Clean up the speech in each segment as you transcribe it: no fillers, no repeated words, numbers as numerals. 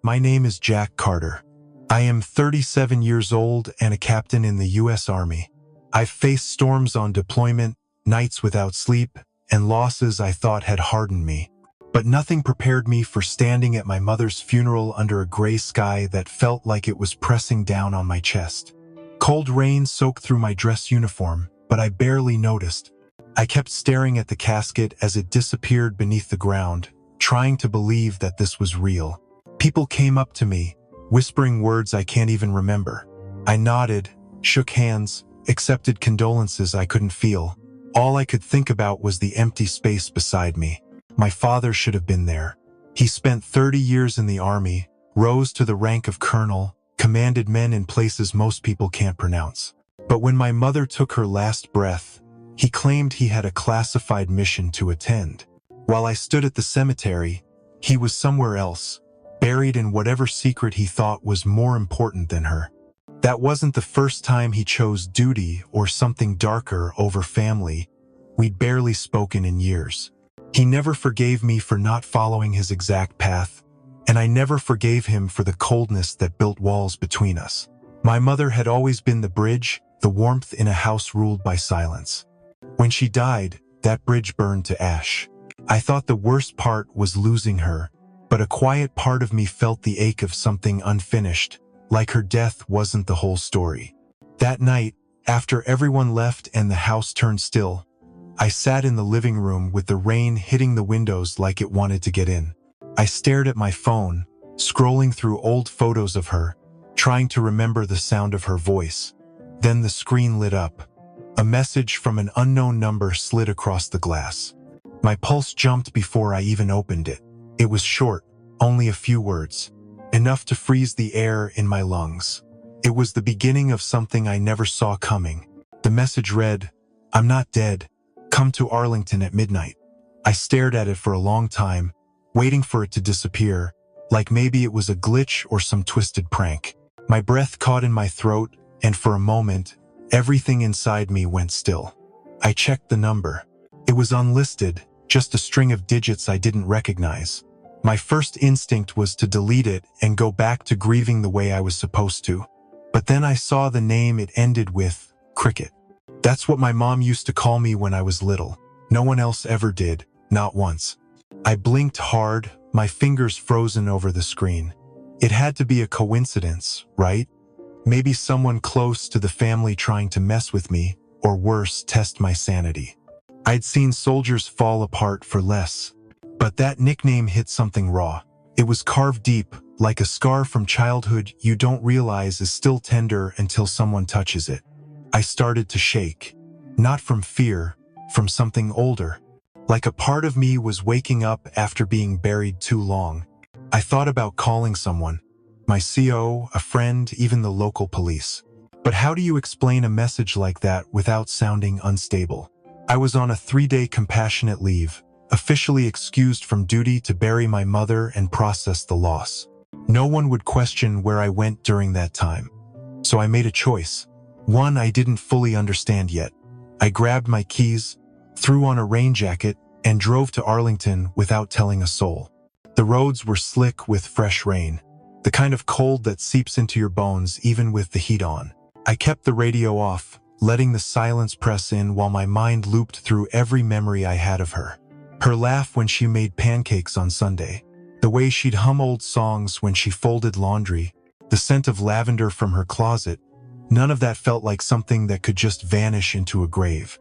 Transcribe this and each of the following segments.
My name is Jack Carter. I am 37 years old and a captain in the U.S. Army. I've faced storms on deployment, nights without sleep, and losses I thought had hardened me. But nothing prepared me for standing at my mother's funeral under a gray sky that felt like it was pressing down on my chest. Cold rain soaked through my dress uniform, but I barely noticed. I kept staring at the casket as it disappeared beneath the ground, trying to believe that this was real. People came up to me, whispering words I can't even remember. I nodded, shook hands, accepted condolences I couldn't feel. All I could think about was the empty space beside me. My father should have been there. He spent 30 years in the Army, rose to the rank of colonel, commanded men in places most people can't pronounce. But when my mother took her last breath, he claimed he had a classified mission to attend. While I stood at the cemetery, he was somewhere else, buried in whatever secret he thought was more important than her. That wasn't the first time he chose duty or something darker over family. We'd barely spoken in years. He never forgave me for not following his exact path, and I never forgave him for the coldness that built walls between us. My mother had always been the bridge, the warmth in a house ruled by silence. When she died, that bridge burned to ash. I thought the worst part was losing her, but a quiet part of me felt the ache of something unfinished, like her death wasn't the whole story. That night, after everyone left and the house turned still, I sat in the living room with the rain hitting the windows like it wanted to get in. I stared at my phone, scrolling through old photos of her, trying to remember the sound of her voice. Then the screen lit up. A message from an unknown number slid across the glass. My pulse jumped before I even opened it. It was short, only a few words, enough to freeze the air in my lungs. It was the beginning of something I never saw coming. The message read, "I'm not dead. Come to Arlington at midnight." I stared at it for a long time, waiting for it to disappear, like maybe it was a glitch or some twisted prank. My breath caught in my throat, and for a moment, everything inside me went still. I checked the number. It was unlisted, just a string of digits I didn't recognize. My first instinct was to delete it and go back to grieving the way I was supposed to. But then I saw the name it ended with, Cricket. That's what my mom used to call me when I was little. No one else ever did, not once. I blinked hard, my fingers frozen over the screen. It had to be a coincidence, right? Maybe someone close to the family trying to mess with me, or worse, test my sanity. I'd seen soldiers fall apart for less. But that nickname hit something raw. It was carved deep, like a scar from childhood you don't realize is still tender until someone touches it. I started to shake. Not from fear, from something older. Like a part of me was waking up after being buried too long. I thought about calling someone. My CO, a friend, even the local police. But how do you explain a message like that without sounding unstable? I was on a 3-day compassionate leave, officially excused from duty to bury my mother and process the loss. No one would question where I went during that time. So I made a choice. One I didn't fully understand yet. I grabbed my keys, threw on a rain jacket, and drove to Arlington without telling a soul. The roads were slick with fresh rain, the kind of cold that seeps into your bones even with the heat on. I kept the radio off, letting the silence press in while my mind looped through every memory I had of her. Her laugh when she made pancakes on Sunday, the way she'd hum old songs when she folded laundry, the scent of lavender from her closet. None of that felt like something that could just vanish into a grave.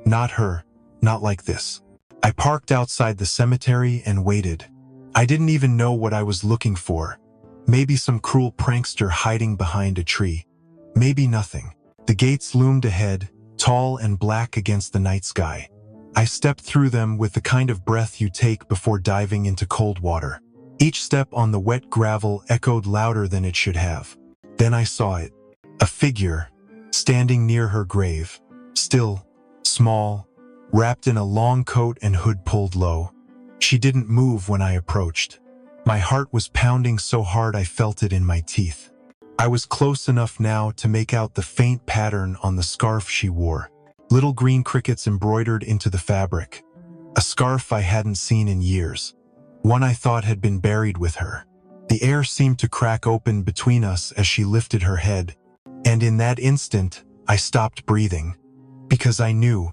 Not her, not like this. I parked outside the cemetery and waited. I didn't even know what I was looking for. Maybe some cruel prankster hiding behind a tree. Maybe nothing. The gates loomed ahead, tall and black against the night sky. I stepped through them with the kind of breath you take before diving into cold water. Each step on the wet gravel echoed louder than it should have. Then I saw it. A figure, standing near her grave. Still, small, wrapped in a long coat and hood pulled low. She didn't move when I approached. My heart was pounding so hard I felt it in my teeth. I was close enough now to make out the faint pattern on the scarf she wore. Little green crickets embroidered into the fabric. A scarf I hadn't seen in years. One I thought had been buried with her. The air seemed to crack open between us as she lifted her head, and in that instant, I stopped breathing. Because I knew,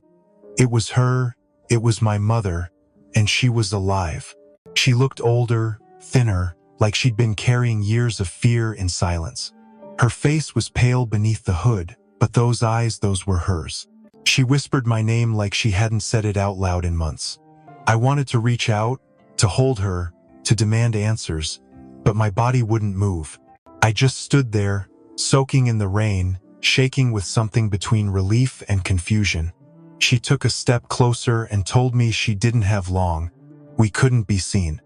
it was her, it was my mother, and she was alive. She looked older, thinner, like she'd been carrying years of fear in silence. Her face was pale beneath the hood, but those eyes, those were hers. She whispered my name like she hadn't said it out loud in months. I wanted to reach out, to hold her, to demand answers, but my body wouldn't move. I just stood there, soaking in the rain, shaking with something between relief and confusion. She took a step closer and told me she didn't have long. We couldn't be seen.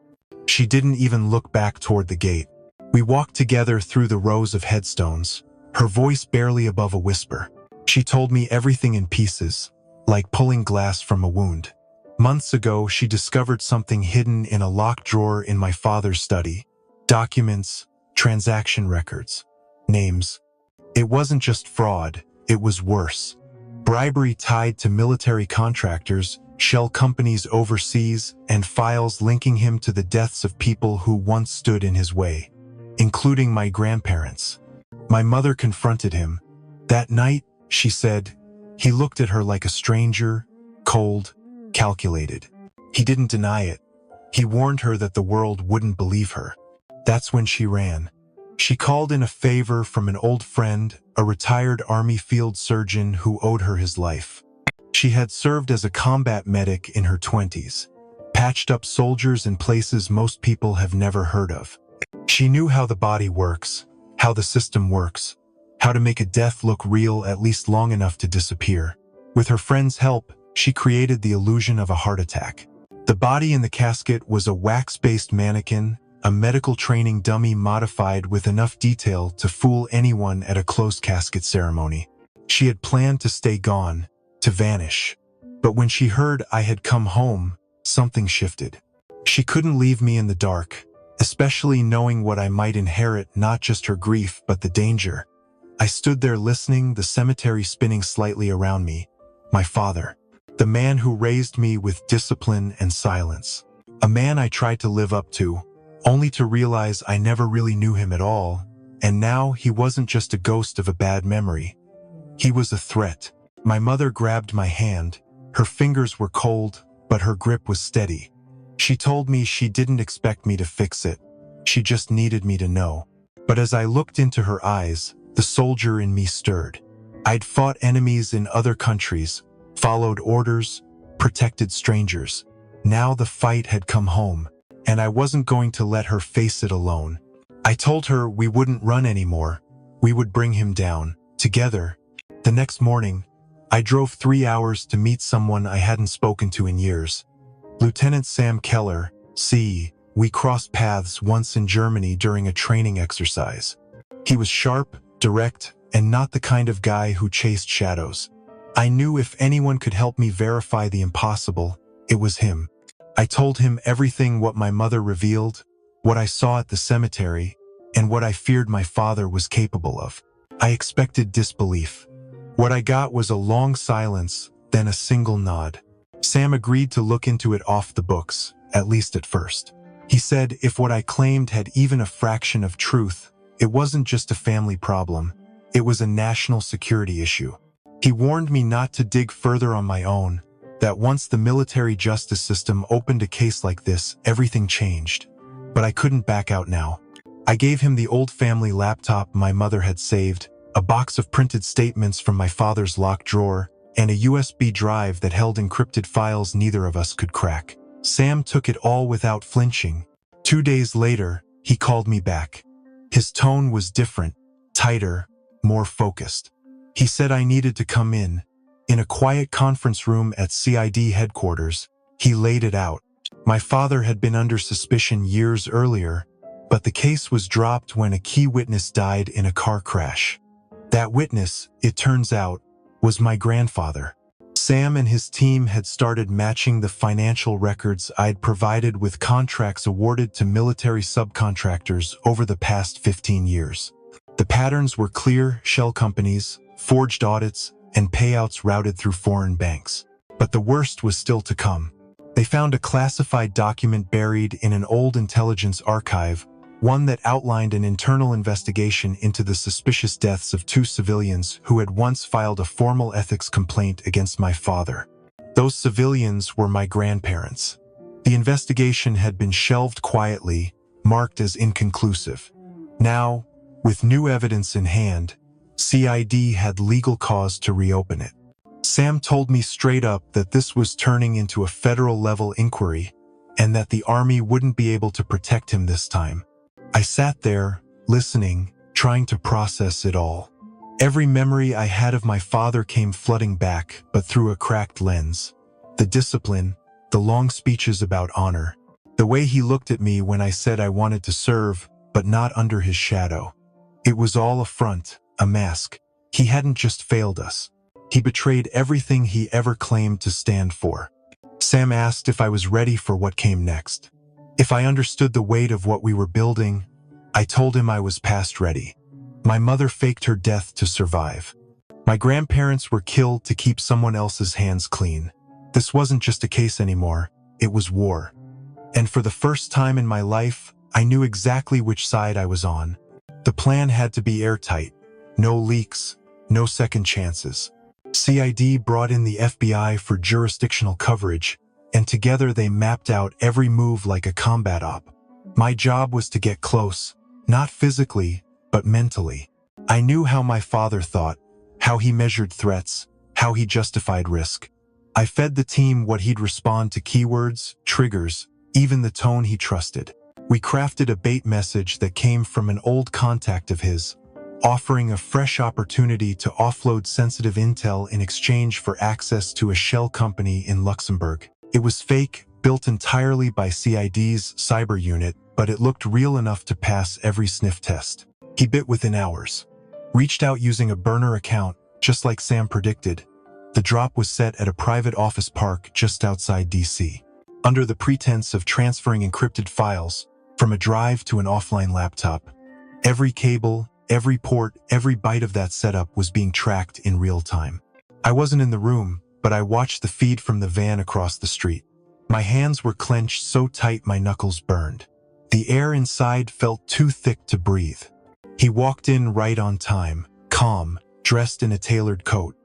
She didn't even look back toward the gate. We walked together through the rows of headstones, her voice barely above a whisper. She told me everything in pieces, like pulling glass from a wound. Months ago, she discovered something hidden in a locked drawer in my father's study. Documents, transaction records, names. It wasn't just fraud, it was worse. Bribery tied to military contractors, shell companies overseas, and files linking him to the deaths of people who once stood in his way, including my grandparents. My mother confronted him. That night, she said, he looked at her like a stranger, cold, calculated. He didn't deny it. He warned her that the world wouldn't believe her. That's when she ran. She called in a favor from an old friend, a retired Army field surgeon who owed her his life. She had served as a combat medic in her 20s, patched up soldiers in places most people have never heard of. She knew how the body works, how the system works, how to make a death look real at least long enough to disappear. With her friend's help, she created the illusion of a heart attack. The body in the casket was a wax-based mannequin, a medical training dummy modified with enough detail to fool anyone at a closed casket ceremony. She had planned to stay gone, to vanish. But when she heard I had come home, something shifted. She couldn't leave me in the dark, especially knowing what I might inherit, not just her grief, but the danger. I stood there listening, the cemetery spinning slightly around me. My father, the man who raised me with discipline and silence. A man I tried to live up to, only to realize I never really knew him at all, and now he wasn't just a ghost of a bad memory. He was a threat. My mother grabbed my hand. Her fingers were cold, but her grip was steady. She told me she didn't expect me to fix it. She just needed me to know. But as I looked into her eyes, the soldier in me stirred. I'd fought enemies in other countries, followed orders, protected strangers. Now the fight had come home, and I wasn't going to let her face it alone. I told her we wouldn't run anymore. We would bring him down, together. The next morning, I drove 3 hours to meet someone I hadn't spoken to in years. Lieutenant Sam Keller, CE. We crossed paths once in Germany during a training exercise. He was sharp, direct, and not the kind of guy who chased shadows. I knew if anyone could help me verify the impossible, it was him. I told him everything, what my mother revealed, what I saw at the cemetery, and what I feared my father was capable of. I expected disbelief. What I got was a long silence, then a single nod. Sam agreed to look into it off the books, at least at first. He said if what I claimed had even a fraction of truth, it wasn't just a family problem, it was a national security issue. He warned me not to dig further on my own, that once the military justice system opened a case like this, everything changed. But I couldn't back out now. I gave him the old family laptop my mother had saved, a box of printed statements from my father's locked drawer, and a USB drive that held encrypted files neither of us could crack. Sam took it all without flinching. 2 days later, he called me back. His tone was different, tighter, more focused. He said I needed to come in. In a quiet conference room at CID headquarters, he laid it out. My father had been under suspicion years earlier, but the case was dropped when a key witness died in a car crash. That witness, it turns out, was my grandfather. Sam and his team had started matching the financial records I'd provided with contracts awarded to military subcontractors over the past 15 years. The patterns were clear: shell companies, forged audits, and payouts routed through foreign banks. But the worst was still to come. They found a classified document buried in an old intelligence archive, one that outlined an internal investigation into the suspicious deaths of two civilians who had once filed a formal ethics complaint against my father. Those civilians were my grandparents. The investigation had been shelved quietly, marked as inconclusive. Now, with new evidence in hand, CID had legal cause to reopen it. Sam told me straight up that this was turning into a federal-level inquiry and that the Army wouldn't be able to protect him this time. I sat there, listening, trying to process it all. Every memory I had of my father came flooding back, but through a cracked lens. The discipline, the long speeches about honor, the way he looked at me when I said I wanted to serve, but not under his shadow. It was all a front, a mask. He hadn't just failed us. He betrayed everything he ever claimed to stand for. Sam asked if I was ready for what came next. If I understood the weight of what we were building, I told him I was past ready. My mother faked her death to survive. My grandparents were killed to keep someone else's hands clean. This wasn't just a case anymore, it was war. And for the first time in my life, I knew exactly which side I was on. The plan had to be airtight. No leaks, no second chances. CID brought in the FBI for jurisdictional coverage, and together they mapped out every move like a combat op. My job was to get close, not physically, but mentally. I knew how my father thought, how he measured threats, how he justified risk. I fed the team what he'd respond to keywords, triggers, even the tone he trusted. We crafted a bait message that came from an old contact of his, offering a fresh opportunity to offload sensitive intel in exchange for access to a shell company in Luxembourg. It was fake, built entirely by CID's cyber unit, but it looked real enough to pass every sniff test. He bit within hours. Reached out using a burner account, just like Sam predicted. The drop was set at a private office park just outside DC. Under the pretense of transferring encrypted files from a drive to an offline laptop, every cable, every port, every byte of that setup was being tracked in real time. I wasn't in the room, but I watched the feed from the van across the street. My hands were clenched so tight my knuckles burned. The air inside felt too thick to breathe. He walked in right on time, calm, dressed in a tailored coat.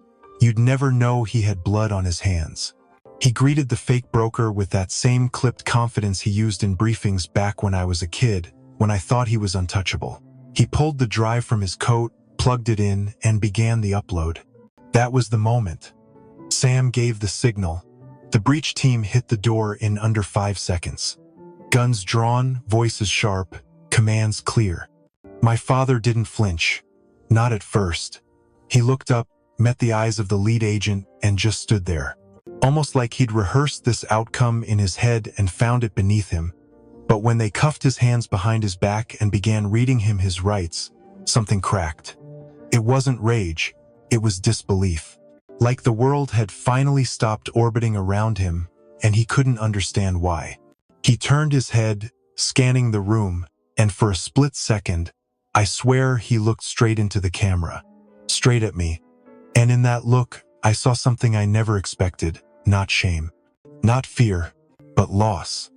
You'd never know he had blood on his hands. He greeted the fake broker with that same clipped confidence he used in briefings back when I was a kid, when I thought he was untouchable. He pulled the drive from his coat, plugged it in, and began the upload. That was the moment. Sam gave the signal. The breach team hit the door in under 5 seconds. Guns drawn, voices sharp, commands clear. My father didn't flinch. Not at first. He looked up, met the eyes of the lead agent, and just stood there. Almost like he'd rehearsed this outcome in his head and found it beneath him. But when they cuffed his hands behind his back and began reading him his rights, something cracked. It wasn't rage, it was disbelief. Like the world had finally stopped orbiting around him, and he couldn't understand why. He turned his head, scanning the room, and for a split second, I swear he looked straight into the camera, straight at me. And in that look, I saw something I never expected, not shame, not fear, but loss.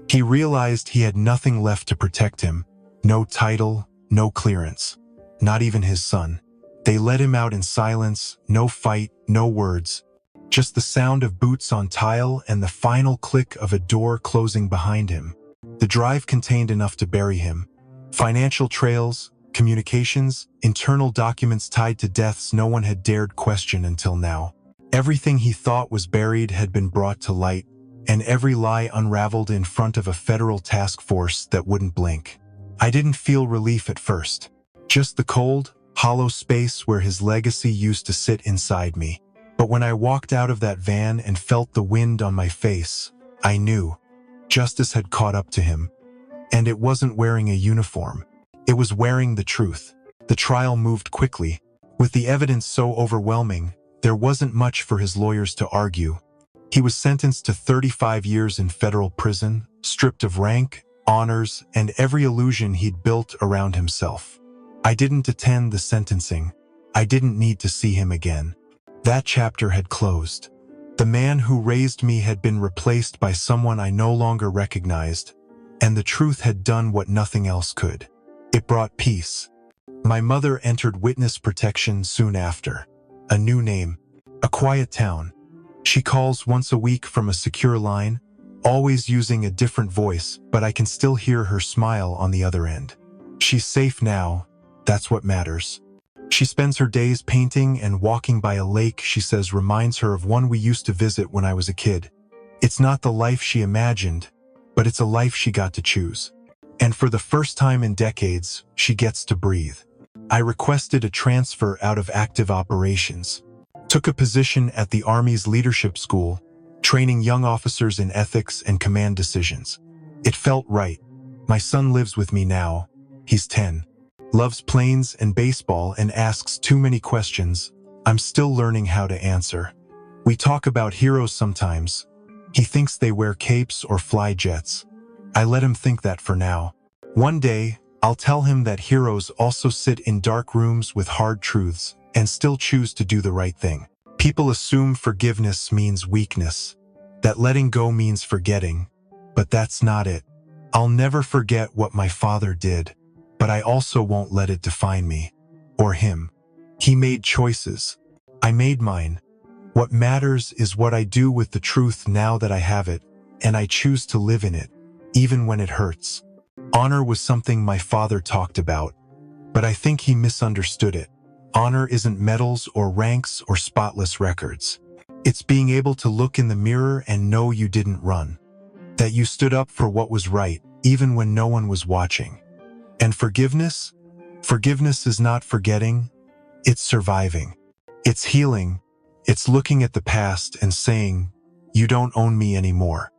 He realized he had nothing left to protect him, no title, no clearance, not even his son. They let him out in silence, no fight, no words, just the sound of boots on tile and the final click of a door closing behind him. The drive contained enough to bury him. Financial trails, communications, internal documents tied to deaths no one had dared question until now. Everything he thought was buried had been brought to light, and every lie unraveled in front of a federal task force that wouldn't blink. I didn't feel relief at first. Just the cold, hollow space where his legacy used to sit inside me. But when I walked out of that van and felt the wind on my face, I knew. Justice had caught up to him. And it wasn't wearing a uniform. It was wearing the truth. The trial moved quickly. With the evidence so overwhelming, there wasn't much for his lawyers to argue. He was sentenced to 35 years in federal prison, stripped of rank, honors, and every illusion he'd built around himself. I didn't attend the sentencing. I didn't need to see him again. That chapter had closed. The man who raised me had been replaced by someone I no longer recognized, and the truth had done what nothing else could. It brought peace. My mother entered witness protection soon after. A new name, a quiet town. She calls once a week from a secure line, always using a different voice, but I can still hear her smile on the other end. She's safe now, that's what matters. She spends her days painting and walking by a lake she says reminds her of one we used to visit when I was a kid. It's not the life she imagined, but it's a life she got to choose. And for the first time in decades, she gets to breathe. I requested a transfer out of active operations, took a position at the Army's leadership school, training young officers in ethics and command decisions. It felt right. My son lives with me now. He's 10. Loves planes and baseball and asks too many questions. I'm still learning how to answer. We talk about heroes sometimes. He thinks they wear capes or fly jets. I let him think that for now. One day, I'll tell him that heroes also sit in dark rooms with hard truths and still choose to do the right thing. People assume forgiveness means weakness, that letting go means forgetting, but that's not it. I'll never forget what my father did, but I also won't let it define me, or him. He made choices. I made mine. What matters is what I do with the truth now that I have it, and I choose to live in it, even when it hurts. Honor was something my father talked about, but I think he misunderstood it. Honor isn't medals or ranks or spotless records. It's being able to look in the mirror and know you didn't run, that you stood up for what was right, even when no one was watching. And forgiveness? Forgiveness is not forgetting, it's surviving. It's healing. It's looking at the past and saying, you don't own me anymore.